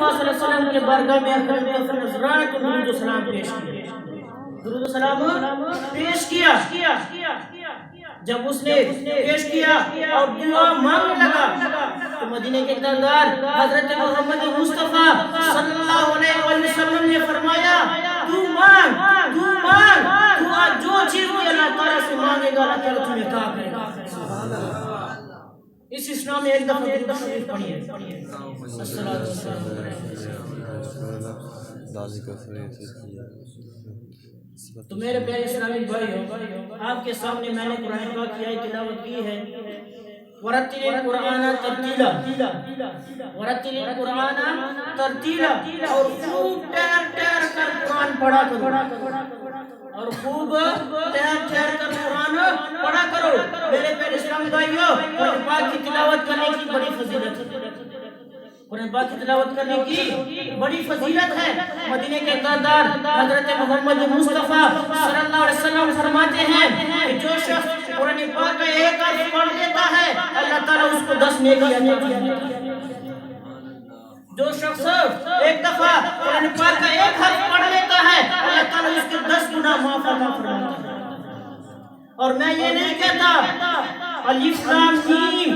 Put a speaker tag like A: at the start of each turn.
A: مصطفیٰ صلی اللہ علیہ وسلم کے بارگاہ میں اپنے نذران کو درود و سلام پیش کیا، درود و سلام پیش کیا۔ جب اس نے پیش کیا اور دعا مانگنے لگا تو مدینے کے تاجدار حضرت محمد مصطفیٰ صلی اللہ علیہ وسلم نے فرمایا تو مانگ تو آج جو چیز بھی اللہ تعالیٰ سے مانگے گا اللہ تعالیٰ تمہیں عطا کرے گا۔ اس اسلام میں ایک دفعہ درود شریف پڑھیے۔ الصلاۃ والسلام تو میرے پیارے اسلامی بھائیو، آپ کے سامنے میں نے قرآن پاک کی آیت تلاوت کی ہے، ورتل القرآن ترتیلا، ورتل القرآن ترتیلا، اور خوب ٹھہر ٹھہر کر قرآن پڑھا کرو، اور خوب ٹھہر ٹھہر کر قرآن پڑھا کرو۔ میرے پیارے اسلامی بھائیو، قرآن پاک کی تلاوت کرنے کی بڑی فضیلت ہے، قرآن پاک کی تلاوت کرنے کی بڑی فضیلت ہے۔ مدینے کے تاجدار حضرت محمد مصطفیٰ صلی اللہ علیہ وسلم فرماتے ہیں کہ جو شخص قرآن پاک کا ایک حرف پڑھ لیتا ہے اللہ تعالیٰ اس کو 10 نیکی عطا کرتا ہے۔ جو شخص ایک دفعہ قرآن پاک کا ایک حرف پڑھ لیتا ہے اللہ تعالیٰ اس کے 10 گناہ معاف عطا فرماتا ہے۔ اور میں یہ نہیں کہتا الف لام میم